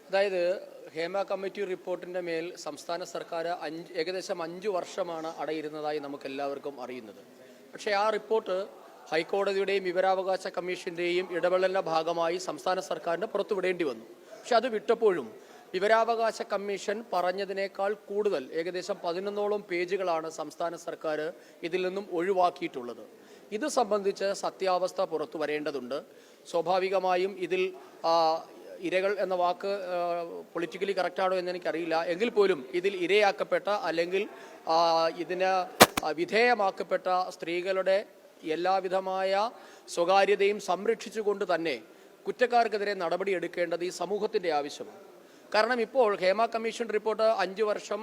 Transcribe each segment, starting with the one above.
അതായത് ഹേമ കമ്മിറ്റി റിപ്പോർട്ടിൻ്റെ മേൽ സംസ്ഥാന സർക്കാർ ഏകദേശം 5 വർഷമാണ് അടയിരുന്നതായി നമുക്കെല്ലാവർക്കും അറിയുന്നത്. പക്ഷേ ആ റിപ്പോർട്ട് ഹൈക്കോടതിയുടെയും വിവരാവകാശ കമ്മീഷൻ്റെയും ഇടപെടലിൻ്റെ ഭാഗമായി സംസ്ഥാന സർക്കാരിന് പുറത്തുവിടേണ്ടി വന്നു. പക്ഷെ അത് വിട്ടപ്പോഴും വിവരാവകാശ കമ്മീഷൻ പറഞ്ഞതിനേക്കാൾ കൂടുതൽ ഏകദേശം 11ഓളം പേജുകളാണ് സംസ്ഥാന സർക്കാർ ഇതിൽ നിന്നും ഒഴിവാക്കിയിട്ടുള്ളത്. ഇത് സംബന്ധിച്ച് സത്യാവസ്ഥ പുറത്തു വരേണ്ടതുണ്ട്. സ്വാഭാവികമായും ഇതിൽ ഇരകൾ എന്ന വാക്ക് പൊളിറ്റിക്കലി കറക്റ്റാണോ എന്ന് എനിക്കറിയില്ല. എങ്കിൽ പോലും ഇതിൽ ഇരയാക്കപ്പെട്ട അല്ലെങ്കിൽ ഇതിന് വിധേയമാക്കപ്പെട്ട സ്ത്രീകളുടെ എല്ലാവിധമായ സ്വകാര്യതയും സംരക്ഷിച്ചുകൊണ്ട് തന്നെ കുറ്റക്കാർക്കെതിരെ നടപടിയെടുക്കേണ്ടത് ഈ സമൂഹത്തിൻ്റെ ആവശ്യമാണ്. കാരണം ഇപ്പോൾ ഹേമ കമ്മീഷൻ റിപ്പോർട്ട് 5 വർഷം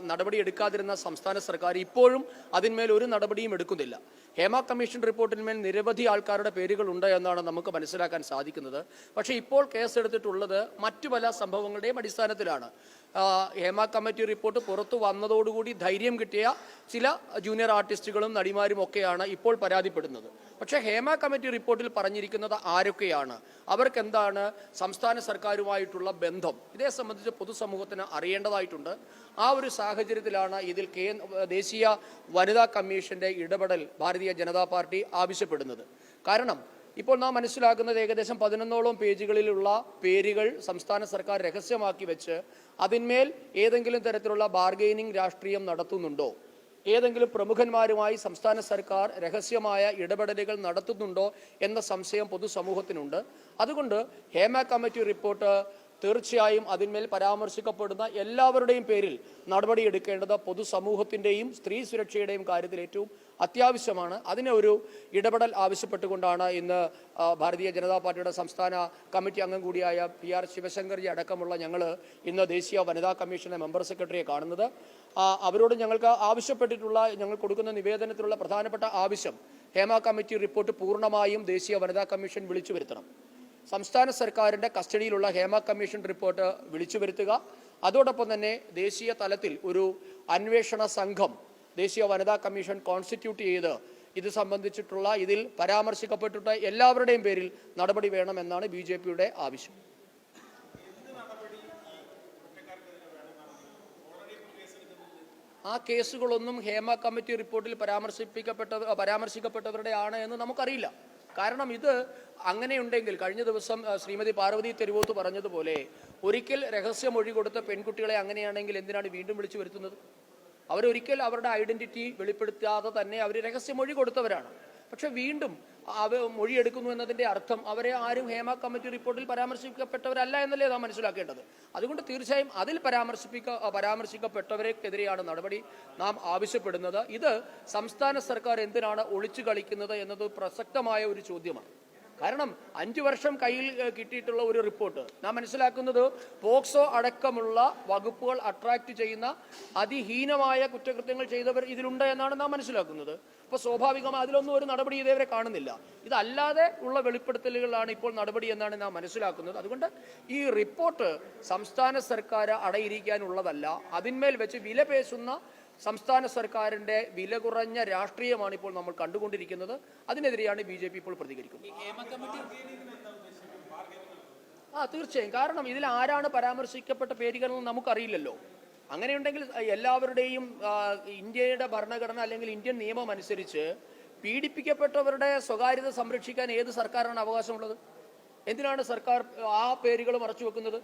നടപടിയെടുക്കാതിരുന്ന സംസ്ഥാന സർക്കാർ ഇപ്പോഴും അതിന്മേൽ ഒരു നടപടിയും എടുക്കുന്നില്ല. ഹേമ കമ്മീഷൻ റിപ്പോർട്ടിന്മേൽ നിരവധി ആൾക്കാരുടെ പേരുകളുണ്ട് എന്നാണ് നമുക്ക് മനസ്സിലാക്കാൻ സാധിക്കുന്നത്. പക്ഷേ ഇപ്പോൾ കേസെടുത്തിട്ടുള്ളത് മറ്റു പല സംഭവങ്ങളുടെയും അടിസ്ഥാനത്തിലാണ്. ഹേമ കമ്മിറ്റി റിപ്പോർട്ട് പുറത്തു വന്നതോടുകൂടി ധൈര്യം കിട്ടിയ ചില ജൂനിയർ ആർട്ടിസ്റ്റുകളും നടിമാരും ഒക്കെയാണ് ഇപ്പോൾ പരാതിപ്പെടുന്നത്. പക്ഷേ ഹേമ കമ്മിറ്റി റിപ്പോർട്ടിൽ പറഞ്ഞിരിക്കുന്നത് ആരൊക്കെയാണ്, അവർക്കെന്താണ് സംസ്ഥാന സർക്കാരുമായിട്ടുള്ള ബന്ധം, ഇതേ സംബന്ധിച്ച് പൊതുസമൂഹത്തിന് അറിയേണ്ടതായിട്ടുണ്ട്. ആ ഒരു സാഹചര്യത്തിലാണ് ഇതിൽ ദേശീയ വനിതാ കമ്മീഷന്റെ ഇടപെടൽ ഭാരതീയ ജനതാ പാർട്ടി ആവശ്യപ്പെടുന്നത്. കാരണം ഇപ്പോൾ നാം മനസ്സിലാക്കുന്നത് ഏകദേശം 11ഓളം പേജുകളിലുള്ള പേരുകൾ സംസ്ഥാന സർക്കാർ രഹസ്യമാക്കി വെച്ച് അതിന്മേൽ ഏതെങ്കിലും തരത്തിലുള്ള ബാർഗെയിനിങ് രാഷ്ട്രീയം നടത്തുന്നുണ്ടോ, ഏതെങ്കിലും പ്രമുഖന്മാരുമായി സംസ്ഥാന സർക്കാർ രഹസ്യമായ ഇടപെടലുകൾ നടത്തുന്നുണ്ടോ എന്ന സംശയം പൊതുസമൂഹത്തിനുണ്ട്. അതുകൊണ്ട് ഹേമ കമ്മിറ്റി റിപ്പോർട്ട് തീർച്ചയായും അതിന്മേൽ പരാമർശിക്കപ്പെടുന്ന എല്ലാവരുടെയും പേരിൽ നടപടിയെടുക്കേണ്ടത് പൊതുസമൂഹത്തിൻ്റെയും സ്ത്രീ സുരക്ഷയുടെയും കാര്യത്തിൽ ഏറ്റവും അത്യാവശ്യമാണ്. അതിന് ഒരു ഇടപെടൽ ആവശ്യപ്പെട്ടുകൊണ്ടാണ് ഇന്ന് ഭാരതീയ ജനതാ പാർട്ടിയുടെ സംസ്ഥാന കമ്മിറ്റി അംഗം കൂടിയായ PR ശിവശങ്കർജി അടക്കമുള്ള ഞങ്ങൾ ഇന്ന് ദേശീയ വനിതാ കമ്മീഷന്റെ മെമ്പർ സെക്രട്ടറിയെ കാണുന്നത്. അവരോട് ഞങ്ങൾക്ക് ആവശ്യപ്പെട്ടിട്ടുള്ള, ഞങ്ങൾ കൊടുക്കുന്ന നിവേദനത്തിലുള്ള പ്രധാനപ്പെട്ട ആവശ്യം ഹേമ കമ്മിറ്റി റിപ്പോർട്ട് പൂർണ്ണമായും ദേശീയ വനിതാ കമ്മീഷൻ വിളിച്ചു വരുത്തണം. സംസ്ഥാന സർക്കാരിൻ്റെ കസ്റ്റഡിയിലുള്ള ഹേമ കമ്മീഷൻ റിപ്പോർട്ട് വിളിച്ചു വരുത്തുക. അതോടൊപ്പം തന്നെ ദേശീയ തലത്തിൽ ഒരു അന്വേഷണ സംഘം ദേശീയ വനിതാ കമ്മീഷൻ കോൺസ്റ്റിറ്റ്യൂട്ട് ചെയ്ത് ഇത് സംബന്ധിച്ചിട്ടുള്ള ഇതിൽ പരാമർശിക്കപ്പെട്ടിട്ടുള്ള എല്ലാവരുടെയും പേരിൽ നടപടി വേണമെന്നാണ് BJPയുടെ ആവശ്യം. ആ കേസുകളൊന്നും ഹേമ കമ്മിറ്റി റിപ്പോർട്ടിൽ പരാമർശിക്കപ്പെട്ടവരുടെ ആണ് എന്ന് നമുക്കറിയില്ല. കാരണം ഇത് അങ്ങനെയുണ്ടെങ്കിൽ കഴിഞ്ഞ ദിവസം ശ്രീമതി പാർവതി തെരുവോത്ത് പറഞ്ഞതുപോലെ ഒരിക്കൽ രഹസ്യമൊഴി കൊടുത്ത പെൺകുട്ടികളെ അങ്ങനെയാണെങ്കിൽ എന്തിനാണ് വീണ്ടും വിളിച്ചു വരുത്തുന്നത്? അവരൊരിക്കൽ അവരുടെ ഐഡന്റിറ്റി വെളിപ്പെടുത്താതെ തന്നെ അവർ രഹസ്യമൊഴി കൊടുത്തവരാണ്. പക്ഷെ വീണ്ടും മൊഴിയെടുക്കുന്നു എന്നതിൻ്റെ അർത്ഥം അവരെ ആരും ഹേമ കമ്മിറ്റി റിപ്പോർട്ടിൽ പരാമർശിക്കപ്പെട്ടവരല്ല എന്നല്ലേ നാം മനസ്സിലാക്കേണ്ടത്. അതുകൊണ്ട് തീർച്ചയായും അതിൽ പരാമർശിക്കപ്പെട്ടവർക്കെതിരെയാണ് നടപടി നാം ആവശ്യപ്പെടുന്നത്. ഇത് സംസ്ഥാന സർക്കാർ എന്തിനാണ് ഒളിച്ചു കളിക്കുന്നത് എന്നത് പ്രസക്തമായ ഒരു ചോദ്യമാണ്. കാരണം 5 വർഷം കയ്യിൽ കിട്ടിയിട്ടുള്ള ഒരു റിപ്പോർട്ട് നാം മനസ്സിലാക്കുന്നത് പോക്സോ അടക്കമുള്ള വകുപ്പുകൾ അട്രാക്ട് ചെയ്യുന്ന അതിഹീനമായ കുറ്റകൃത്യങ്ങൾ ചെയ്തവർ ഇതിലുണ്ട് എന്നാണ് നാം മനസ്സിലാക്കുന്നത്. അപ്പോൾ സ്വാഭാവികമായി അതിലൊന്നും ഒരു നടപടി ഇതേവരെ കാണുന്നില്ല. ഇതല്ലാതെ ഉള്ള വെളിപ്പെടുത്തലുകളാണ് ഇപ്പോൾ നടപടി എന്നാണ് നാം മനസ്സിലാക്കുന്നത്. അതുകൊണ്ട് ഈ റിപ്പോർട്ട് സംസ്ഥാന സർക്കാർ അടയിരിക്കാനുള്ളതല്ല. അതിന്മേൽ വെച്ച് വില പേശുന്ന സംസ്ഥാന സർക്കാരിന്റെ വില കുറഞ്ഞ രാഷ്ട്രീയമാണ് ഇപ്പോൾ നമ്മൾ കണ്ടുകൊണ്ടിരിക്കുന്നത്. അതിനെതിരെയാണ് BJP ഇപ്പോൾ പ്രതികരിക്കുന്നത്. തീർച്ചയായും. കാരണം ഇതിൽ ആരാണ് പരാമർശിക്കപ്പെട്ട പേരുകളെന്ന് നമുക്കറിയില്ലല്ലോ. അങ്ങനെയുണ്ടെങ്കിൽ എല്ലാവരുടെയും ഇന്ത്യയുടെ ഭരണഘടന അല്ലെങ്കിൽ ഇന്ത്യൻ നിയമം അനുസരിച്ച് പീഡിപ്പിക്കപ്പെട്ടവരുടെ സ്വകാര്യത സംരക്ഷിക്കാൻ ഏത് സർക്കാരാണ് അവകാശമുള്ളത്? എന്തിനാണ് സർക്കാർ ആ പേരുകൾ മറച്ചു വെക്കുന്നത്?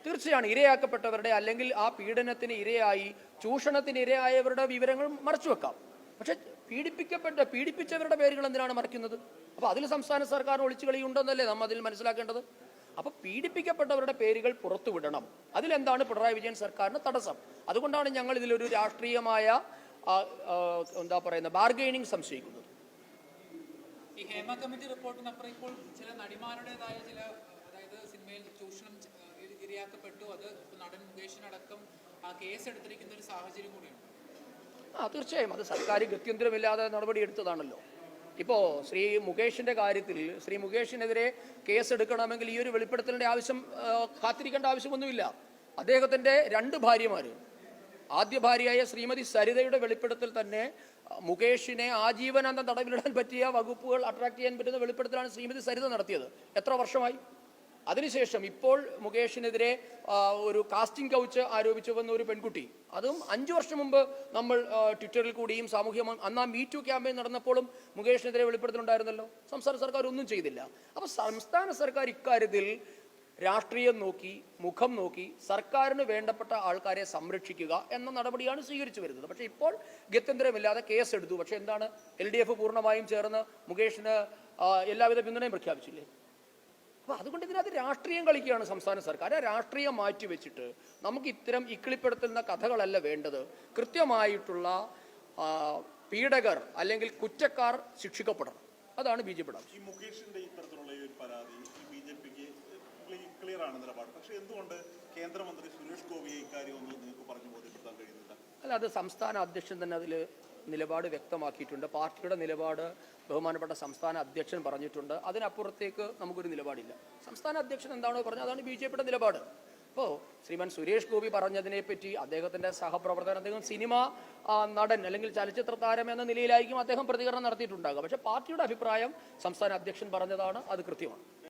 തീർച്ചയാണ് ഇരയാക്കപ്പെട്ടവരുടെ അല്ലെങ്കിൽ ആ പീഡനത്തിന് ഇരയായി ചൂഷണത്തിന് ഇരയായവരുടെ വിവരങ്ങൾ മറച്ചു വെക്കാം. പക്ഷെ പീഡിപ്പിച്ചവരുടെ പേരുകൾ എന്തിനാണ് മറയ്ക്കുന്നത്? അപ്പോൾ അതിൽ സംസ്ഥാന സർക്കാർ ഒളിച്ചുകളി ഉണ്ടെന്നല്ലേ നാം അതിൽ മനസ്സിലാക്കേണ്ടത്. അപ്പോൾ പീഡിപ്പിക്കപ്പെട്ടവരുടെ പേരുകൾ പുറത്തുവിടണം. അതിലെന്താണ് പിണറായി വിജയൻ സർക്കാരിന് തടസ്സം? അതുകൊണ്ടാണ് ഞങ്ങൾ ഇതിലൊരു രാഷ്ട്രീയമായ ബാർഗെയിനിങ് സംശയിക്കുന്നത്. ഈ ഹേമ കമ്മിറ്റി റിപ്പോർട്ടിനപ്പുറം ഇപ്പോൾ ചില നടിമാരുടേതായ ചില, അതായത് സിനിമയിൽ ചൂഷണം ഇരയാക്കപ്പെട്ടു, അത് നടൻ മുകേഷിനടക്കം ആ കേസ് എടുത്തിരിക്കുന്ന ഒരു സാഹചര്യം കൂടിയുണ്ട്. തീർച്ചയായും അത് സർക്കാർ ഗത്യന്തരമില്ലാതെ നടപടി എടുത്തതാണല്ലോ. ഇപ്പോൾ ശ്രീ മുകേഷിന്റെ കാര്യത്തിൽ ശ്രീ മുകേഷിനെതിരെ കേസെടുക്കണമെങ്കിൽ ഈ ഒരു വെളിപ്പെടുത്തലിന്റെ ആവശ്യം കാത്തിരിക്കേണ്ട ആവശ്യമൊന്നുമില്ല. അദ്ദേഹത്തിന്റെ 2 ഭാര്യമാര്, ആദ്യ ഭാര്യയായ ശ്രീമതി സരിതയുടെ വെളിപ്പെടുത്തൽ തന്നെ മുകേഷിനെ ആജീവനാന്തം തടവിലിടാൻ പറ്റിയ വകുപ്പുകൾ അട്രാക്ട് ചെയ്യാൻ പറ്റുന്ന വെളിപ്പെടുത്തലാണ് ശ്രീമതി സരിത നടത്തിയത്. എത്ര വർഷമായി? അതിനുശേഷം ഇപ്പോൾ മുകേഷിനെതിരെ ഒരു കാസ്റ്റിംഗ് കൗച്ച് ആരോപിച്ചു വന്ന ഒരു പെൺകുട്ടി, അതും 5 വർഷം മുമ്പ് നമ്മൾ ട്വിറ്ററിൽ കൂടിയും സാമൂഹ്യ അന്ന് ആ മീ2 ക്യാമ്പയിൻ നടന്നപ്പോഴും മുകേഷിനെതിരെ വെളിപ്പെടുത്തലുണ്ടായിരുന്നല്ലോ. സംസ്ഥാന സർക്കാർ ഒന്നും ചെയ്തില്ല. അപ്പോൾ സംസ്ഥാന സർക്കാർ ഇക്കാര്യത്തിൽ രാഷ്ട്രീയം നോക്കി, മുഖം നോക്കി സർക്കാരിന് വേണ്ടപ്പെട്ട ആൾക്കാരെ സംരക്ഷിക്കുക എന്ന നടപടിയാണ് സ്വീകരിച്ചു വരുന്നത്. പക്ഷേ ഇപ്പോൾ ഗത്യന്തരമില്ലാതെ കേസെടുത്തു. പക്ഷേ എന്താണ്, LDF പൂർണ്ണമായും ചേർന്ന് മുകേഷിന് എല്ലാവിധ പിന്തുണയും പ്രഖ്യാപിച്ചില്ലേ? അപ്പോൾ അതുകൊണ്ട് ഇതിനകത്ത് രാഷ്ട്രീയം കളിക്കുകയാണ് സംസ്ഥാന സർക്കാർ. രാഷ്ട്രീയം മാറ്റിവെച്ചിട്ട് നമുക്ക് ഇത്തരം ഇക്കിളിപ്പെടുത്തുന്ന കഥകളല്ല വേണ്ടത്. കൃത്യമായിട്ടുള്ള പീഡകർ അല്ലെങ്കിൽ കുറ്റക്കാർ ശിക്ഷിക്കപ്പെടണം. അതാണ് BJP. ഈ മുകേഷിന്റെ ഇത്തരത്തിലുള്ള ഒരു പരാതി BJPക്ക് ക്ലിയർ ആണ് നിലപാട്. പക്ഷേ എന്തുകൊണ്ട് കേന്ദ്രമന്ത്രി സുരേഷ് ഗോപിയെ ഇക്കാര്യം ഒന്നും നിങ്ങൾക്ക് പറഞ്ഞു ബോധ്യപ്പെടുത്താൻ കഴിയുന്നില്ല? അല്ല, അത് സംസ്ഥാന അധ്യക്ഷൻ തന്നെ അതിൽ നിലപാട് വ്യക്തമാക്കിയിട്ടുണ്ട്. പാർട്ടിയുടെ നിലപാട് ബഹുമാനപ്പെട്ട സംസ്ഥാന അധ്യക്ഷൻ പറഞ്ഞിട്ടുണ്ട്. അതിനപ്പുറത്തേക്ക് നമുക്കൊരു നിലപാടില്ല. സംസ്ഥാന അധ്യക്ഷൻ എന്താണോ പറഞ്ഞത് അതാണ് BJP നിലപാട്. അപ്പോൾ ശ്രീമാൻ സുരേഷ് ഗോപി പറഞ്ഞതിനെപ്പറ്റി അദ്ദേഹത്തിൻ്റെ സഹപ്രവർത്തകൻ, അദ്ദേഹം സിനിമ നടൻ അല്ലെങ്കിൽ ചലച്ചിത്ര താരം എന്ന നിലയിലായിരിക്കും അദ്ദേഹം പ്രതികരണം നടത്തിയിട്ടുണ്ടാകുക. പക്ഷേ പാർട്ടിയുടെ അഭിപ്രായം സംസ്ഥാന അധ്യക്ഷൻ പറഞ്ഞതാണ്, അത് കൃത്യമാണ്.